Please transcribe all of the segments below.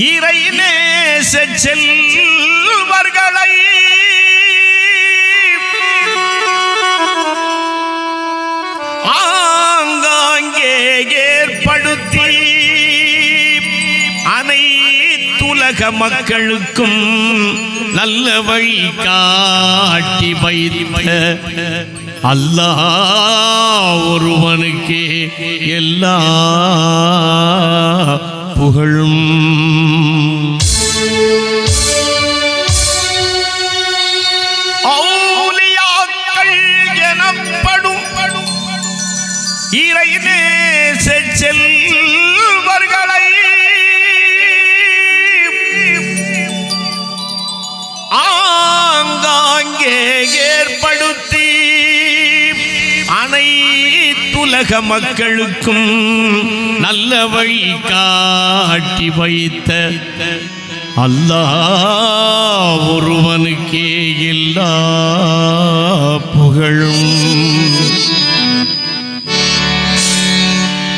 இறை நேச செல்வர்களை ஆங்காங்கே ஏற்படுத்தி அனைத்துலக மக்களுக்கும் நல்ல வழி காட்டி வைத்த அல்லாஹ் ஒருவனுக்கே எல்லா புகழும். ஔலியாக்கள் எனப்படும் இறை நேச செல்வர்களை ஆங்காங்கே ஏற்படுத்தி அனைத்துலக மக்களுக்கும் நல்ல வழி காட்டி வைத்த அல்லாஹ் ஒருவனுக்கே எல்லா புகழும்.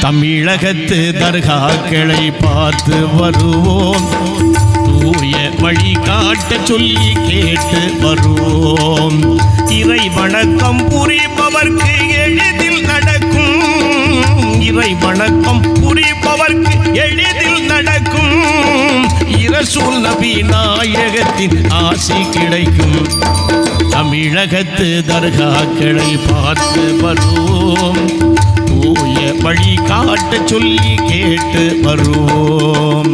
தமிழகத்து தர்காக்களை பார்த்து வருவோம், தூய வழி காட்ட சொல்லி கேட்டு வருவோம். இறை வணக்கம் புரிபவர்க்கு எளிதில் நடக்கும், இறை வணக்கம் புரிபவர்க்கு எளிதில் நடக்கும். இரசூல் நபி நாயகத்தின் ஆசி கிடைக்கும். தமிழகத்து தர்காக்களை பார்த்து வருவோம், தூய வழி காட்ட சொல்லி கேட்டு வருவோம்.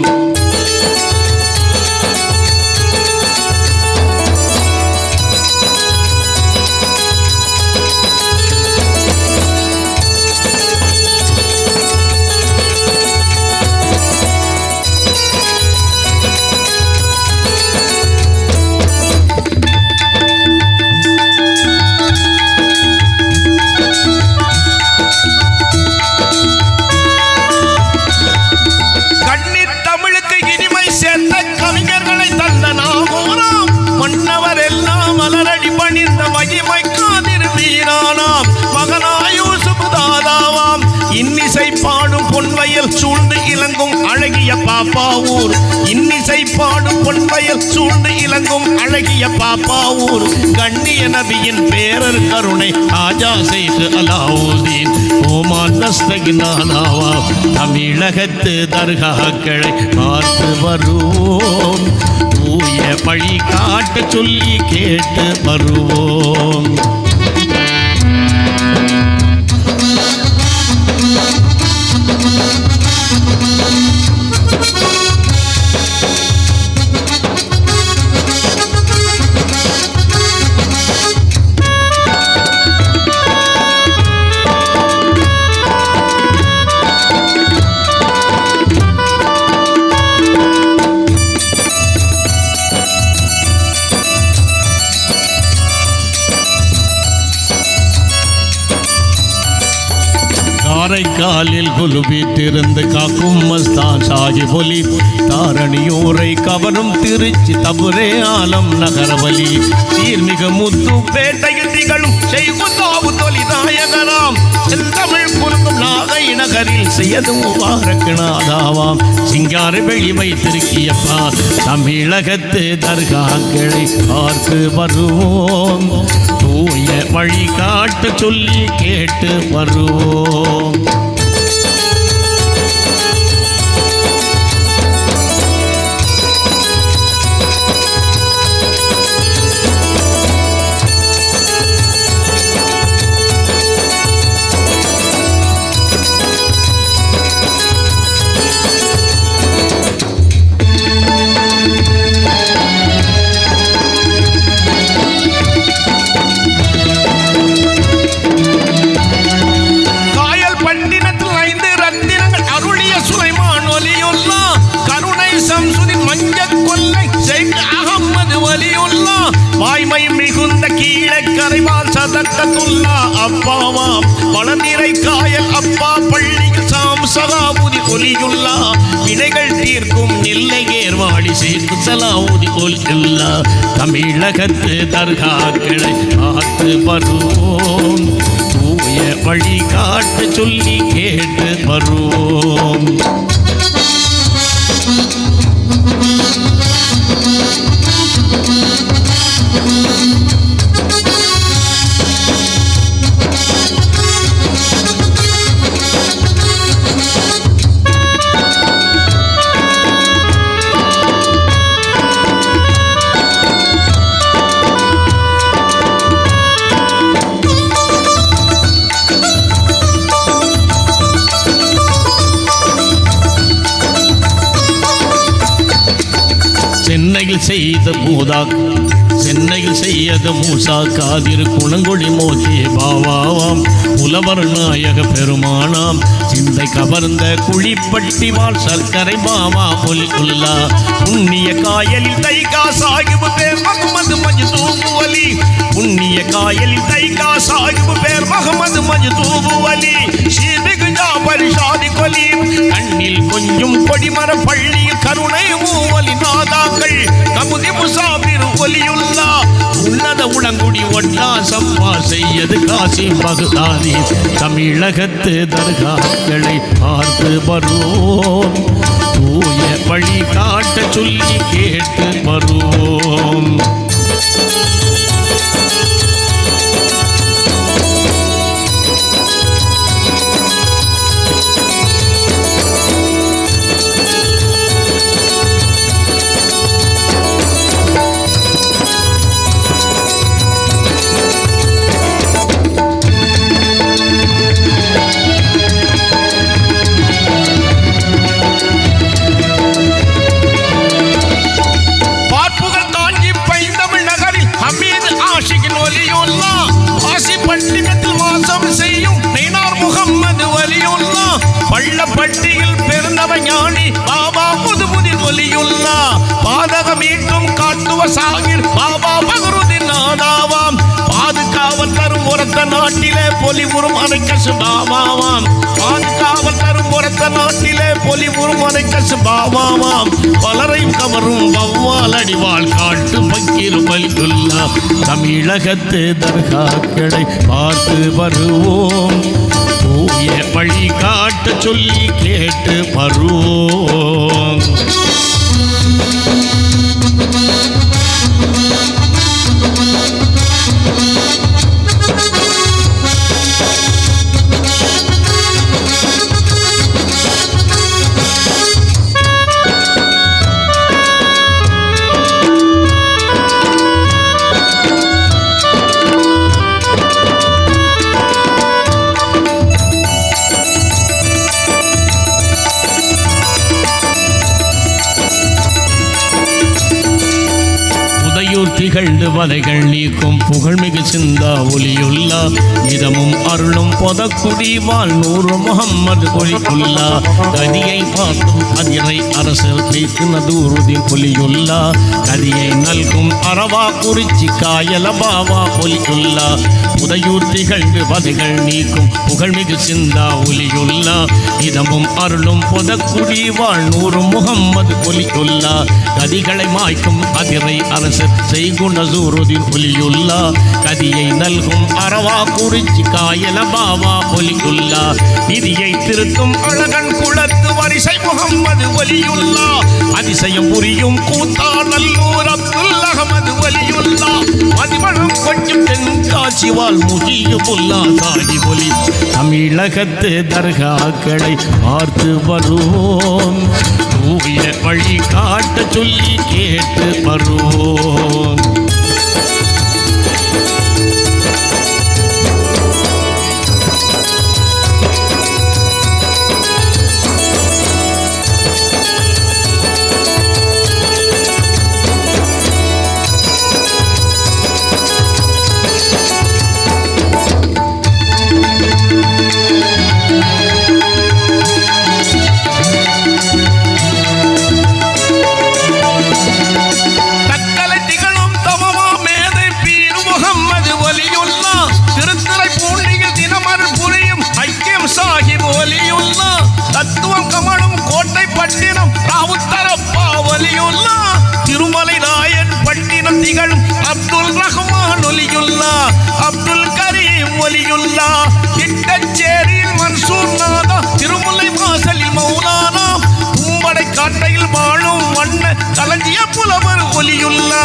இன்னிசை பாடும் பொன்வயல் சூழ்ந்து இலங்கும் அழகிய பாப்பாவூர், இன்னிசை பாடும் பொன்வயல் சூழ்ந்து இலங்கும் அழகிய பாப்பாவூர். கண்ணிய நபியின் பேரர் கருணை ஆஜா செய்து அலாவுதீன் ஓமான் தஸ்தகினானாவா. தமிழகத்து தர்காக்களை பார்த்து வருவோம், தூய வழி காட்ட சொல்லி கேட்டு வருவோம். காரைக்காலில் குலுபித்திருந்து காக்கும் மஸ்தான் சாஹிபொலி, தாரணியூரை கவரும் திருச்சி தபுரே ஆலம் நகரவலி, சீர்மிகு முத்து பேட்டையில் திகழும் செய்குதாவு தொலிநாயகராம், செந்தமிழ் குறுக்கும் நாகை நகரில் செய்யது முபாரக்நாதாவாம். சிங்கார வெளி வைத்திருக்கியப்பா தமிழகத்து தர்காக்களை பார்த்து வருவோம், தூய வழி காட்ட சொல்லி கேட்டு வருவோம். வாய்மை மிகுந்த கீழக்கரைவால் சதக்கத்துல்லா அப்பாவாம், வளநிறை காயல் அப்பா பள்ளியில் சாம் சலாவுதி ஒலியுல்லா, வினைகள் தீர்க்கும் நெல்லை ஏர்வாடி சேர்த்து சலாவுதி ஒலியுல்லா. தமிழகத்து தர்காக்களை பார்த்து வருவோம், தூய வழி காட்ட சொல்லி கேட்டு வருவோம். செய்யது மூதா, சென்னையில் செய்யது மூசா காதிர் குணங்கொழி மோகே பாவாவாம் புலவர் நாயக பெருமானாம் சிந்தை கவர்ந்த குழிப்பட்டி வாழ் சர்க்கரை பாவா ஒலியுல்லா புண்ணிய காயலில் தைகா சாகிபு பேர் முகமது மஜ்தூபு அலி, புண்ணிய காயலில் தைகா சாகிபு பேர் முகமது மஜ்தூபு அலி, ஸ்ரீமிகு ஜாபர் ஷாதி கொலி கண்ணில் கொஞ்சம் கொடிமர பள்ளியில் கருணை மூவலி நாதாக்கள் கமுதி முசாபிர் ஒலியுல்லா உன்னத உளங்குடி ஒட்டா சம்பா செய்யது காசி பகுதாதி தமிழகத்து தர்காக்களை பார்த்து வருவோம், தூய வழி காட்ட சொல்லி கேட்டு வருவோம். பட்டியில் பெருந்தவ ஞானி பாபா முதுமுதி ஒலியுல்லா பாதகமீட்டும் காட்டுவ சாகிர் பாபா பகருதின் நாதாவாம் பாதுகாவல் தரும் உரத்த நாட்டிலே பொலிவுறும் அனைக்கசு பாபாவாம் பாதுகாவல் தரும் உரத்த நாட்டிலே பொலிவுறும் அனைக்கசு பாபாவாம் பலரையும் கவரும் வவ்வால் அடிவாள் காட்டு பக்கீர் வலியுல்லா தமிழகத்து தர்காக்களை பார்த்து வருவோம், தூய வழி காட்ட சொல்லி கேட்டு வருவோம். திகழ்ந்து வலைகள் நீக்கும் புகழ்மிகு சிந்தா ஒலியுல்லா இதமும் அருளும் பொதக்குடி வாழ் நூறு முகம்மது ஒலியுல்லா கதியை பார்த்தும் அதிரை அரசர் வைத்து நதூருதின் ஒலியுல்லா கதியை நல்கும் அரவா குறிச்சி காயல பாவா ஒலியுல்லா உதையூர் திகழ்ந்து வலைகள் நீக்கும் புகழ்மிகு சிந்தா ஒலியுல்லா இதமும் அருளும் பொதக்குடி வாழ் நூறு முகம்மது ஒலியுல்லா கதிகளை மாய்க்கும் அதிரை அரசர் செய்குணசூருதின் ஒலியுல்லா கதியை நல்கும் அரவா குறிச்சி காயல பாவா ஒலியுல்லா நிதியை திருத்தும் அழகன் குளத்து வரிசை முகம்மது ஒலியுல்லா அதிசயம் புரியும் கூத்தா நல்லூர் அப்துல் அகமது ஒலியுல்லா மதிமணம் கொஞ்சம் தென்காசி வாழ் முஜிபுல்லா சாதி ஒலி தமிழகத்து தர்காக்களை பார்த்து வருவோம், தூய வழி காட்ட சொல்லி கேட்டு வருவோம். தத்துவம் கமலும் கோட்டை பட்டினம் ராவுத்தரப்பா ஒலியுல்லா திருமலை நாயன் பட்டினம் திகழும் அப்துல் ரஹ்மான் ஒலியுல்லா அப்துல் கரீம் ஒலியுல்லா திட்டச்சேரியில் மன்சூர் நாதா திருமலை வாசலில் மௌலானா கும்படை காட்டையில் வாழும் வண்ண களஞ்சிய புலவர் ஒலியுல்லா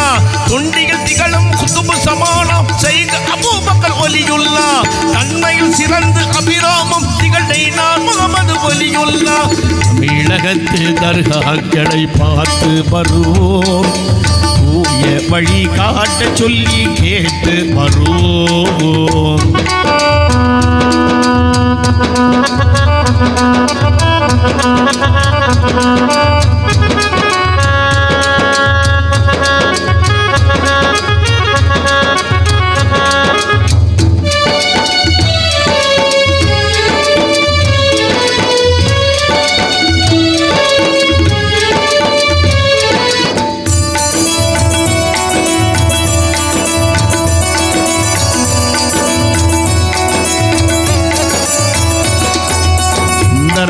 தொண்டிகள் திகழும் குதுபு சமானம் செய்க அபூபக்கர் ஒலியுல்லா தன்மையில் சிறந்து அபிராமம் திகழை நான் முகமது ஒலியுல்லா தமிழகத்து தர்காக்களை பார்த்து வருவோம், தூய வழி காட்ட சொல்லி கேட்டு வருவோம்.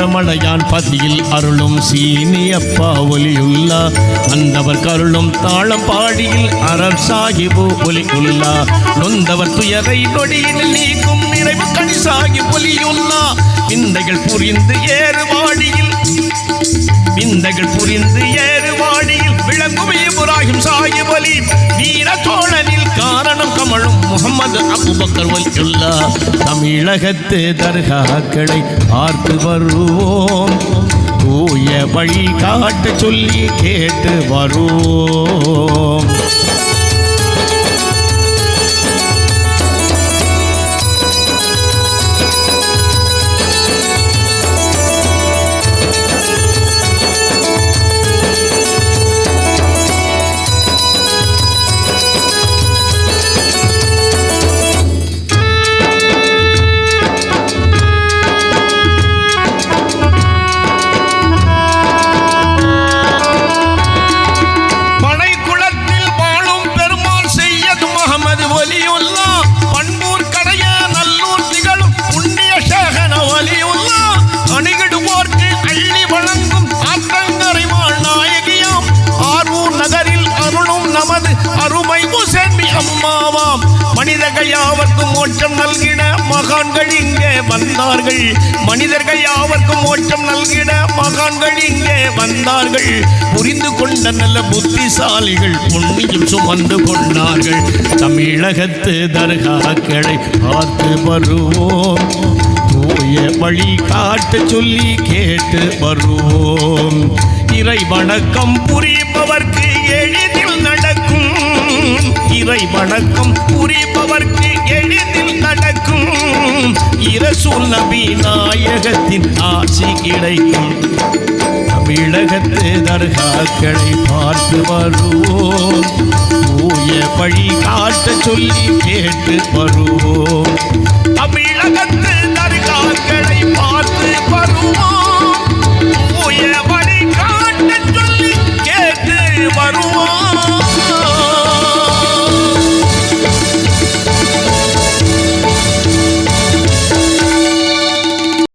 மரமடையான் பதியில் அருளும் சீனியப்பா ஒலியுள்ளா அந்தவர் கருளும் தாளம் பாடியில் அரர் சாகிபு ஒலியுள்ளா நொந்தவர் துயரை நொடியில் நீக்கும் நிறைவு கணிசாகி ஒலியுள்ளா விந்தைகள் புரிந்து ஏறுவாடியில் விளங்கும் இப்ராஹிம் சாஹிப் அலி வீர சோழனில் காரணம் கமழும் முகமது அபூபக்கர் வலியுல்லா தமிழகத்து தர்காக்களை பார்த்து வருவோம் தூய வழி காட்ட சொல்லி கேட்டு வருவோம் மனிதர்கள் யாவர்க்கும் மோட்சம் நல்கிட மகான்கள் இங்கே வந்தார்கள் புரிந்து கொண்ட நல்ல புத்திசாலிகள் புண்ணியம் சுமந்து கொண்டார்கள் தமிழகத்து தர்காக்களை பார்த்து வருவோம் தூய வழி காட்ட சொல்லி கேட்டு வருவோம் இறை வணக்கம் புரிபவர்க்கு எளிதில் நடக்கும் இரசூல் நபி நாயகத்தின் ஆசி கிடைக்கும் தமிழகத்து தர்காக்களை பார்த்து வருவோம் தூய வழி காட்ட சொல்லி கேட்டு வருவோம் தமிழகத்து